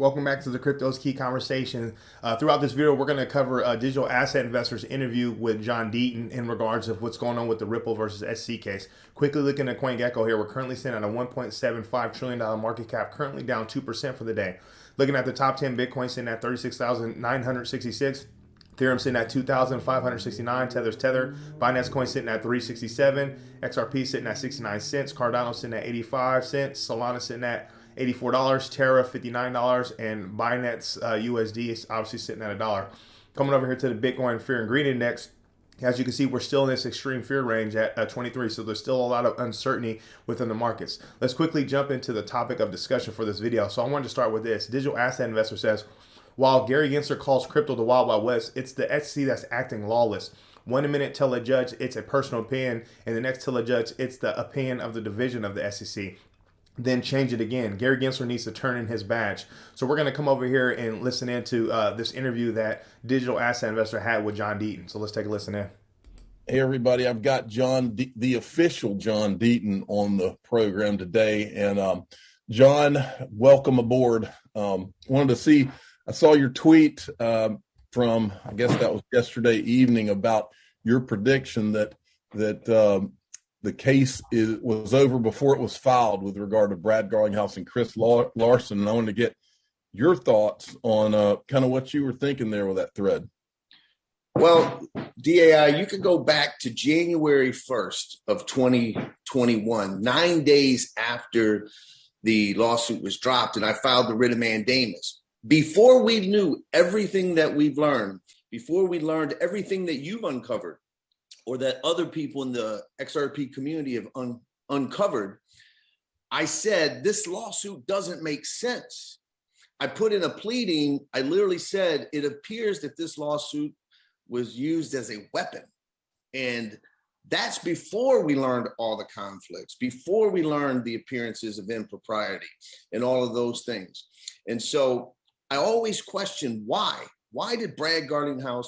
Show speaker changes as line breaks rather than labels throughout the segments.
Welcome back to the Crypto's Key Conversation. Throughout this video, we're going to cover a digital asset investors interview with John Deaton in regards of what's going on with the Ripple versus SC case. Quickly looking at CoinGecko here, we're currently sitting at a $1.75 trillion market cap, currently down 2% for the day. Looking at the top 10, Bitcoin sitting at 36,966. Ethereum sitting at 2,569. Tether's Tether. Binance Coin sitting at 367. XRP sitting at 69 cents. Cardano sitting at 85 cents. Solana sitting at $84. Terra $59. And Binance USD is obviously sitting at $1. Coming over here to the Bitcoin Fear and Greed Index. As you can see, we're still in this extreme fear range at 23, so there's still a lot of uncertainty within the markets. Let's quickly jump into the topic of discussion for this video. So I wanted to start with this. Digital Asset Investor says, while Gary Gensler calls crypto the Wild Wild West, it's the SEC that's acting lawless. 1 minute tell a judge it's a personal opinion, and the next tell a judge it's the opinion of the division of the SEC. Then change it again. Gary Gensler needs to turn in his badge. So we're going to come over here and listen into this interview that Digital Asset Investor had with John Deaton. So let's take a listen in.
Hey everybody, I've got the official John Deaton on the program today. And John, welcome aboard. Wanted to see, I saw your tweet from, I guess that was yesterday evening, about your prediction that the case was over before it was filed with regard to Brad Garlinghouse and Chris Larson. And I wanted to get your thoughts on kind of what you were thinking there with that thread.
Well, DAI, you could go back to January 1st of 2021, 9 days after the lawsuit was dropped, and I filed the writ of mandamus. Before we knew everything that we've learned, before we learned everything that you've uncovered or that other people in the XRP community have uncovered, I said, this lawsuit doesn't make sense. I put in a pleading, I literally said, it appears that this lawsuit was used as a weapon. And that's before we learned all the conflicts, before we learned the appearances of impropriety and all of those things. And so I always question why. Why did Brad Garlinghouse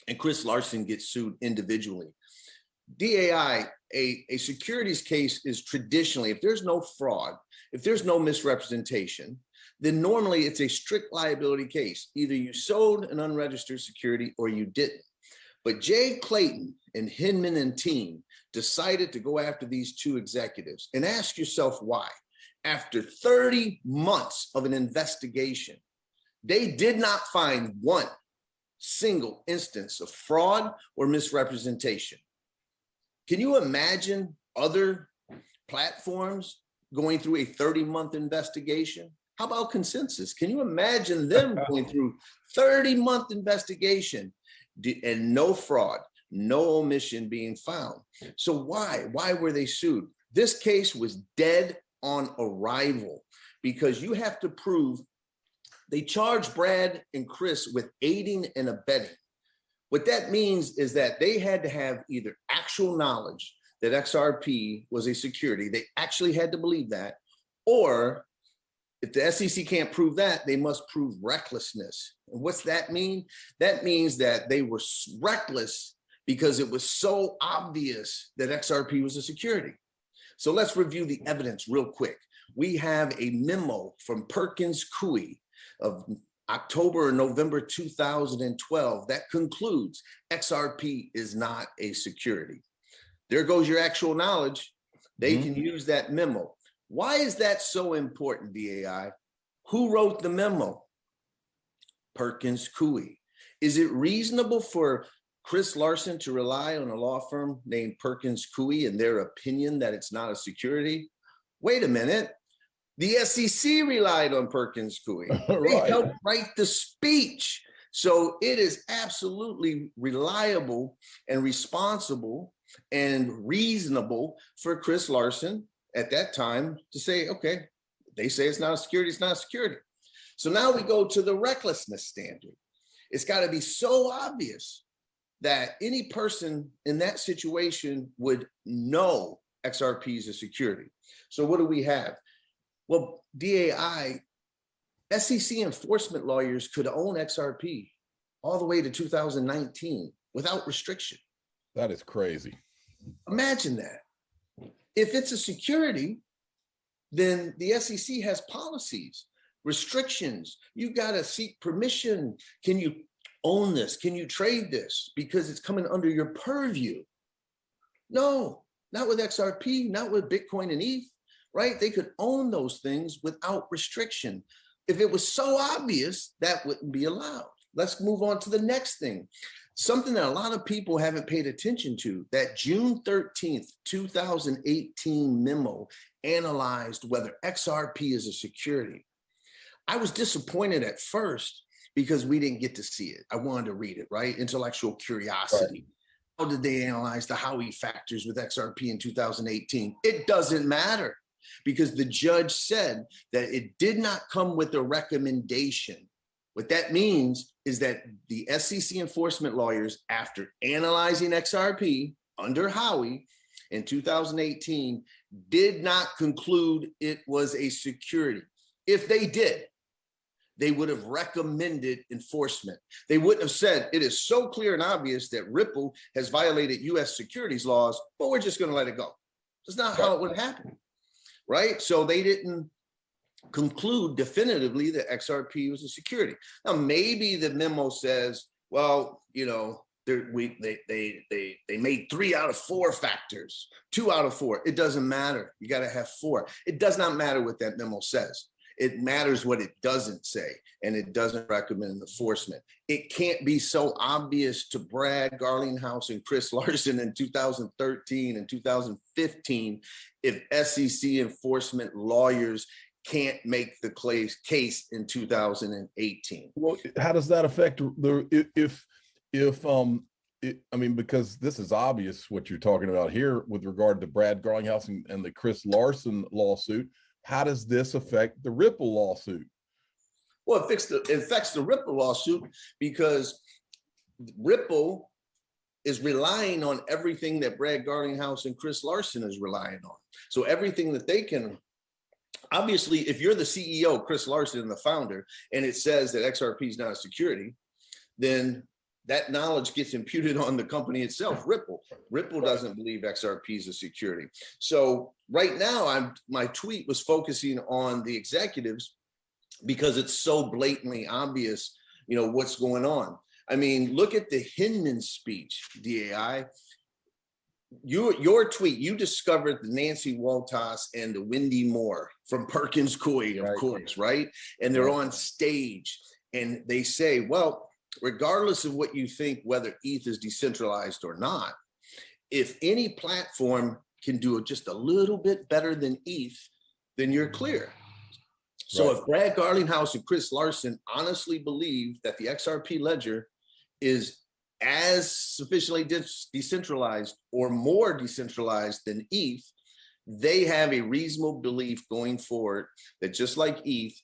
and Chris Larson get sued individually? DAI, a securities case is traditionally, if there's no fraud, if there's no misrepresentation, then normally it's a strict liability case. Either you sold an unregistered security or you didn't. But Jay Clayton and Hinman and team decided to go after these two executives. And ask yourself why. After 30 months of an investigation, they did not find one single instance of fraud or misrepresentation. Can you imagine other platforms going through a 30-month investigation? How about Consensus? Can you imagine them going through 30-month investigation and no fraud, no omission being found? So why? Why were they sued? This case was dead on arrival because you have to prove. They charged Brad and Chris with aiding and abetting. What that means is that they had to have either actual knowledge that XRP was a security, they actually had to believe that, or if the SEC can't prove that, they must prove recklessness. And what's that mean? That means that they were reckless because it was so obvious that XRP was a security. So let's review the evidence real quick. We have a memo from Perkins Coie of October or November 2012 that concludes XRP is not a security. There goes your actual knowledge. They can use that memo. Why is that so important, DAI? Who wrote the memo? Perkins Coie. Is it reasonable for Chris Larson to rely on a law firm named Perkins Coie and their opinion that it's not a security? Wait a minute. The SEC relied on Perkins Coie. They helped write the speech. So it is absolutely reliable and responsible and reasonable for Chris Larson at that time to say, okay, they say it's not a security, it's not a security. So now we go to the recklessness standard. It's got to be so obvious that any person in that situation would know XRP is a security. So what do we have? Well, DAI, SEC enforcement lawyers could own XRP all the way to 2019 without restriction.
That is crazy.
Imagine that. If it's a security, then the SEC has policies restrictions. You got to seek permission. Can you own this? Can you trade this? Because it's coming under your purview. No, not with XRP, not with Bitcoin and ETH, right? They could own those things without restriction. If it was so obvious, that wouldn't be allowed. Let's move on to the next thing. Something that a lot of people haven't paid attention to, that June 13th, 2018 memo analyzed whether XRP is a security. I was disappointed at first because we didn't get to see it. I wanted to read it, right? Intellectual curiosity. Right. How did they analyze the Howey factors with XRP in 2018? It doesn't matter because the judge said that it did not come with a recommendation. What that means is that the SEC enforcement lawyers, after analyzing XRP under Howey in 2018, did not conclude it was a security. If they did, they would have recommended enforcement. They wouldn't have said, it is so clear and obvious that Ripple has violated US securities laws, but we're just going to let it go. That's not how it would happen, right? So they didn't conclude definitively that XRP was a security. Now, maybe the memo says, well, you know, they made 3 out of 4 factors, 2 out of 4. It doesn't matter. You got to have 4. It does not matter what that memo says. It matters what it doesn't say, and it doesn't recommend enforcement. It can't be so obvious to Brad Garlinghouse and Chris Larson in 2013 and 2015 if SEC enforcement lawyers can't make the case in 2018.
Well, how does that affect I mean, because this is obvious what you're talking about here with regard to Brad Garlinghouse and the Chris Larson lawsuit. How does this affect the Ripple lawsuit?
Well, it affects the Ripple lawsuit because Ripple is relying on everything that Brad Garlinghouse and Chris Larson is relying on. So everything that they can, obviously, if you're the CEO, Chris Larson, and the founder, and it says that XRP is not a security, then that knowledge gets imputed on the company itself, Ripple. Ripple doesn't believe XRP is a security. So right now, my tweet was focusing on the executives because it's so blatantly obvious, you know, what's going on. I mean, look at the Hinman speech, DAI. Your tweet, you discovered the Nancy Waltas and the Wendy Moore from Perkins Coie, of course, right? And they're on stage and they say, well, regardless of what you think, whether ETH is decentralized or not, if any platform can do it just a little bit better than ETH, then you're clear. So if Brad Garlinghouse and Chris Larson honestly believe that the XRP ledger is as sufficiently decentralized or more decentralized than ETH, they have a reasonable belief going forward that just like ETH,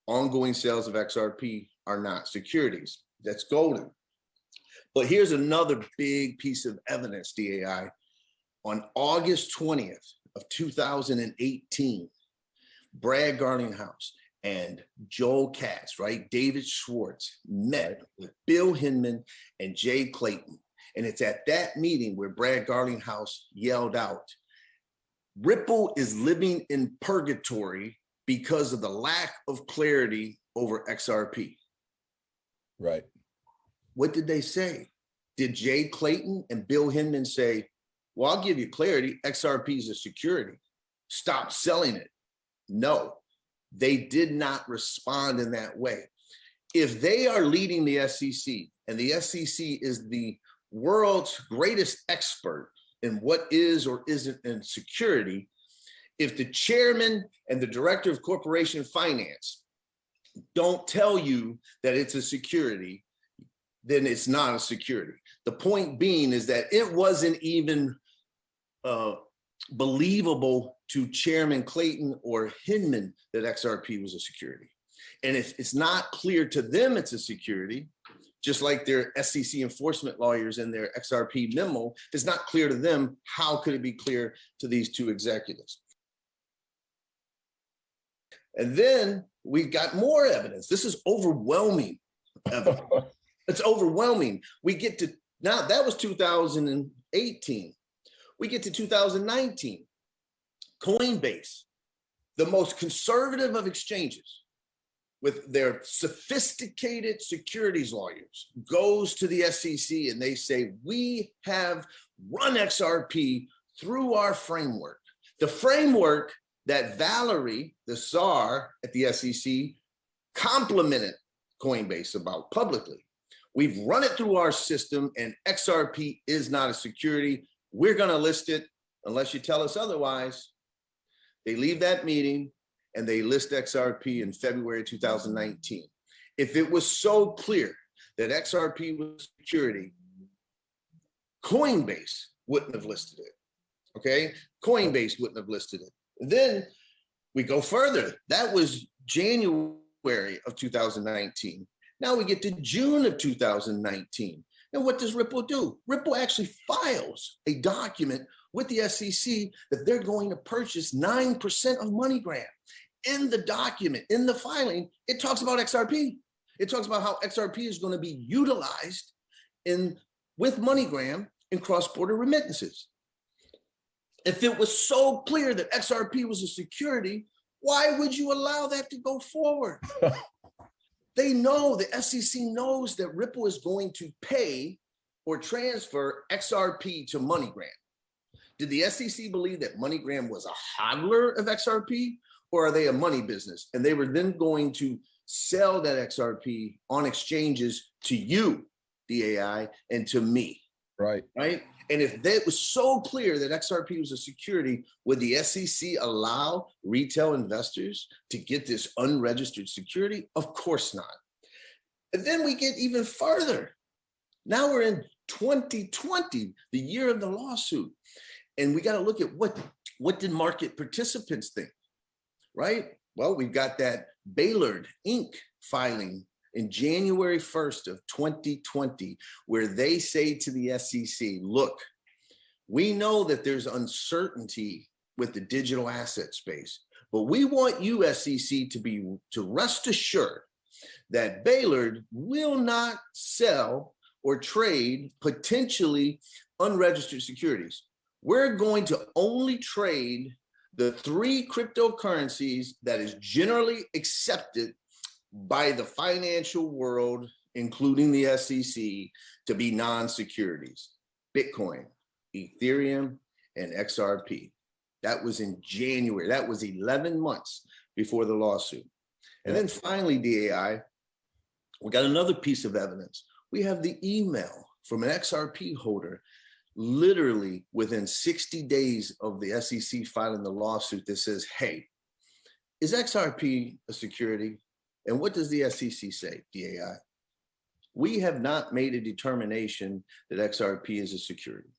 ongoing sales of XRP are not securities. That's golden. But here's another big piece of evidence, DAI. On August 20th of 2018, Brad Garlinghouse and Joel Katz, right, David Schwartz, met with Bill Hinman and Jay Clayton. And it's at that meeting where Brad Garlinghouse yelled out, Ripple is living in purgatory because of the lack of clarity over XRP.
Right.
What did they say? Did Jay Clayton and Bill Hinman say, well, I'll give you clarity, XRP is a security, stop selling it? No, they did not respond in that way. If they are leading the SEC, and the SEC is the world's greatest expert in what is or isn't in security, if the chairman and the director of corporation finance don't tell you that it's a security, then it's not a security. The point being is that it wasn't even believable to Chairman Clayton or Hinman that XRP was a security. And if it's not clear to them it's a security, just like their SEC enforcement lawyers in their XRP memo, if it's not clear to them, how could it be clear to these two executives? And then we got more evidence. This is overwhelming evidence. It's overwhelming. We get to, now that was 2018. We get to 2019. Coinbase, the most conservative of exchanges, with their sophisticated securities lawyers, goes to the SEC and they say, we have run XRP through our framework. The framework that Valerie, the czar at the SEC, complimented Coinbase about publicly. We've run it through our system and XRP is not a security. We're going to list it unless you tell us otherwise. They leave that meeting and they list XRP in February 2019. If it was so clear that XRP was security, Coinbase wouldn't have listed it. Okay? Coinbase wouldn't have listed it. And then we go further. That was January of 2019. Now we get to June of 2019. And what does Ripple do? Ripple actually files a document with the SEC that they're going to purchase 9% of MoneyGram. In the document, in the filing, it talks about XRP. It talks about how XRP is going to be utilized with MoneyGram in cross-border remittances. If it was so clear that XRP was a security, why would you allow that to go forward? They know, the SEC knows that Ripple is going to pay or transfer XRP to MoneyGram. Did the SEC believe that MoneyGram was a hodler of XRP, or are they a money business? And they were then going to sell that XRP on exchanges to you, DAI, and to me.
Right.
Right. And if that was so clear that XRP was a security, would the SEC allow retail investors to get this unregistered security? Of course not. And then we get even further. Now we're in 2020, the year of the lawsuit. And we got to look at what did market participants think, right? Well, we've got that Baylord Inc. filing in January 1st of 2020, where they say to the SEC, look, we know that there's uncertainty with the digital asset space, but we want you, SEC, to rest assured that Baylord will not sell or trade potentially unregistered securities. We're going to only trade the 3 cryptocurrencies that is generally accepted by the financial world, including the SEC, to be non-securities: Bitcoin, Ethereum, and XRP. That was in January. That was 11 months before the lawsuit. And then finally, DAI, we got another piece of evidence. We have the email from an XRP holder literally within 60 days of the SEC filing the lawsuit that says, hey, is XRP a security? And what does the SEC say, DAI? We have not made a determination that XRP is a security.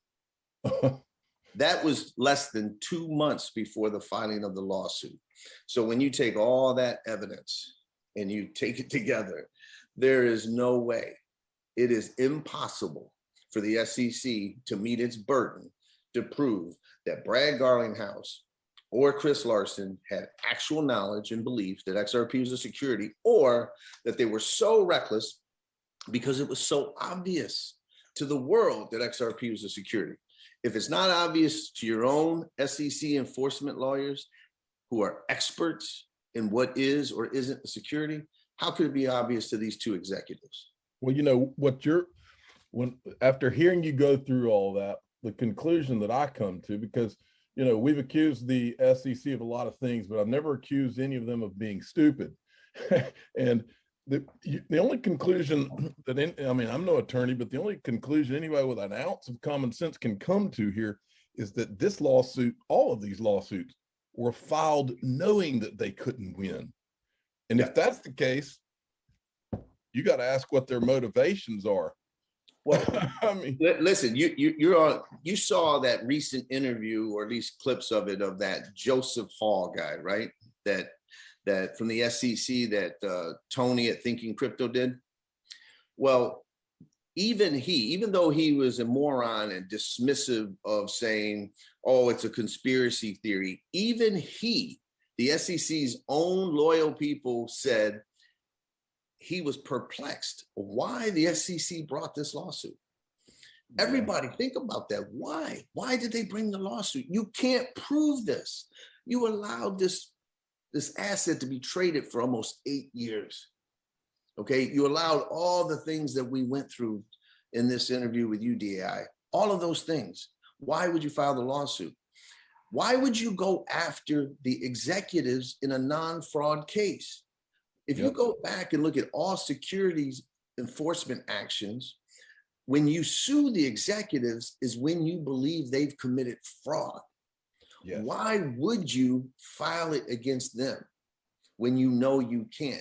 That was less than 2 months before the filing of the lawsuit. So when you take all that evidence and you take it together, there is no way, it is impossible for the SEC to meet its burden to prove that Brad Garlinghouse or Chris Larson had actual knowledge and belief that XRP was a security, or that they were so reckless because it was so obvious to the world that XRP was a security. If it's not obvious to your own SEC enforcement lawyers who are experts in what is or isn't a security, how could it be obvious to these 2 executives?
Well, you know, after hearing you go through all that, the conclusion that I come to, because you know, we've accused the SEC of a lot of things, but I've never accused any of them of being stupid. And the only conclusion that, I'm no attorney, but the only conclusion anybody with an ounce of common sense can come to here is that this lawsuit, all of these lawsuits, were filed knowing that they couldn't win. And if that's the case, you got to ask what their motivations are.
Well, I mean, listen, you saw that recent interview, or at least clips of it, of that Joseph Hall guy, right? That from the SEC that Tony at Thinking Crypto did. Well, even though he was a moron and dismissive of saying, oh, it's a conspiracy theory, even the SEC's own loyal people said he was perplexed why the SEC brought this lawsuit. Yeah. Everybody think about that. Why? Why did they bring the lawsuit? You can't prove this. You allowed this this asset to be traded for almost 8 years. Okay, you allowed all the things that we went through in this interview with you, DAI, all of those things. Why would you file the lawsuit? Why would you go after the executives in a non-fraud case? If you go back and look at all securities enforcement actions, when you sue the executives is when you believe they've committed fraud. Yes. Why would you file it against them when you know you can't?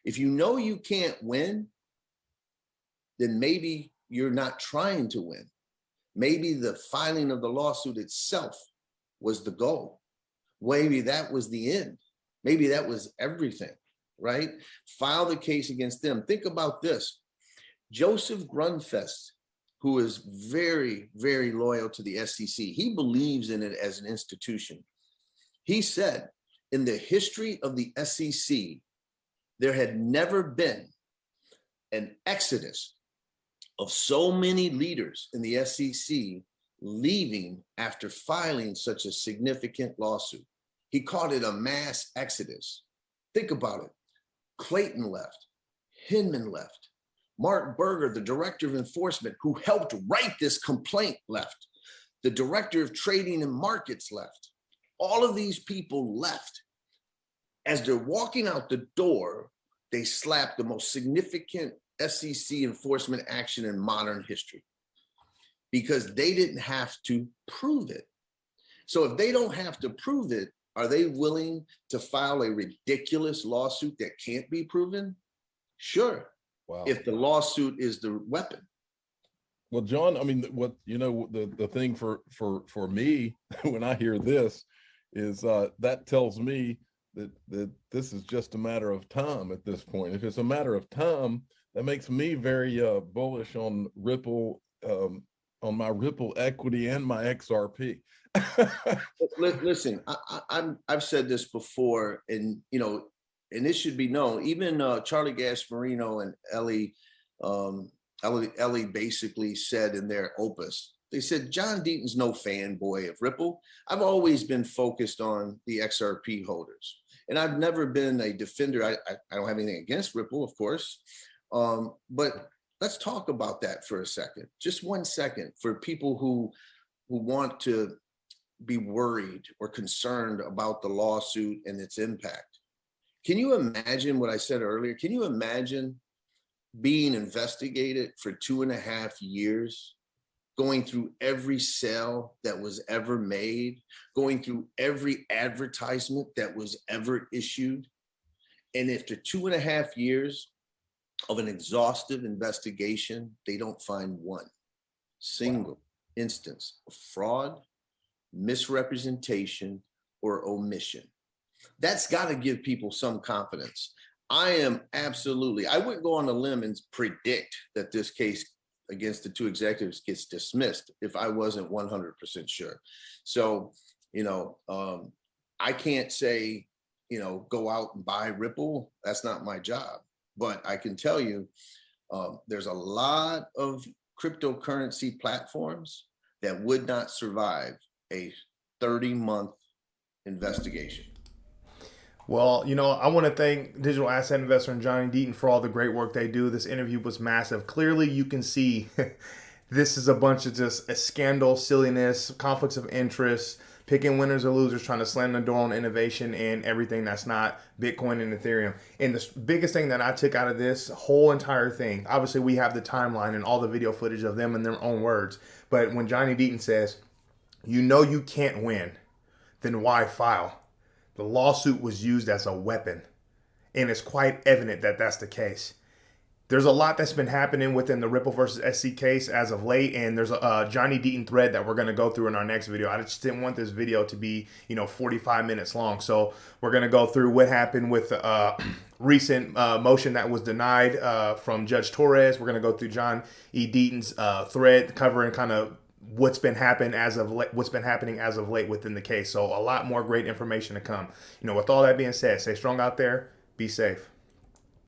If you know you can't win, then maybe you're not trying to win. Maybe the filing of the lawsuit itself was the goal. Maybe that was the end. Maybe that was everything, right? File the case against them. Think about this. Joseph Grunfest, who is very, very loyal to the SEC, he believes in it as an institution. He said, in the history of the SEC, there had never been an exodus of so many leaders in the SEC leaving after filing such a significant lawsuit. He called it a mass exodus. Think about it. Clayton left, Hinman left, Mark Berger, the director of enforcement who helped write this complaint, left, the director of trading and markets left. All of these people left. As they're walking out the door, they slapped the most significant SEC enforcement action in modern history because they didn't have to prove it. So if they don't have to prove it, are they willing to file a ridiculous lawsuit that can't be proven? Sure. Wow. If the lawsuit is the weapon.
Well, John, I mean, what, you know, the thing for me when I hear this is that tells me that this is just a matter of time at this point. If it's a matter of time, that makes me very bullish on Ripple, on my Ripple equity and my XRP.
Listen, I've said this before, and you know, and this should be known. Even Charlie Gasparino and Ellie basically said in their opus, they said, John Deaton's no fanboy of Ripple. I've always been focused on the XRP holders. And I've never been a defender. I don't have anything against Ripple, of course. But let's talk about that for a second. Just 1 second for people who want to be worried or concerned about the lawsuit and its impact. Can you imagine what I said earlier? Can you imagine being investigated for 2.5 years, going through every sale that was ever made, going through every advertisement that was ever issued? And after 2.5 years of an exhaustive investigation, they don't find one single instance of fraud, misrepresentation, or omission. That's got to give people some confidence. I wouldn't go on a limb and predict that this case against the two executives gets dismissed if I wasn't 100% sure. So, you know, I can't say, you know, go out and buy Ripple. That's not my job. But I can tell you, there's a lot of cryptocurrency platforms that would not survive a 30-month investigation.
Well, you know, I want to thank digital asset investor and Johnny Deaton for all the great work they do. This interview was massive. Clearly, you can see this is a bunch of just a scandal, silliness, conflicts of interest, picking winners or losers, trying to slam the door on innovation and everything that's not Bitcoin and Ethereum. And the biggest thing that I took out of this whole entire thing, obviously we have the timeline and all the video footage of them in their own words. But when Johnny Deaton says, you know you can't win, then why file? The lawsuit was used as a weapon, and it's quite evident that that's the case. There's a lot that's been happening within the Ripple versus SC case as of late, and there's a Johnny Deaton thread that we're going to go through in our next video. I just didn't want this video to be, 45 minutes long, so we're going to go through what happened with recent motion that was denied from Judge Torres. We're going to go through John E. Deaton's thread covering kind of what's been happening as of late within the case. So a lot more great information to come. With all that being said, stay strong out there, be safe.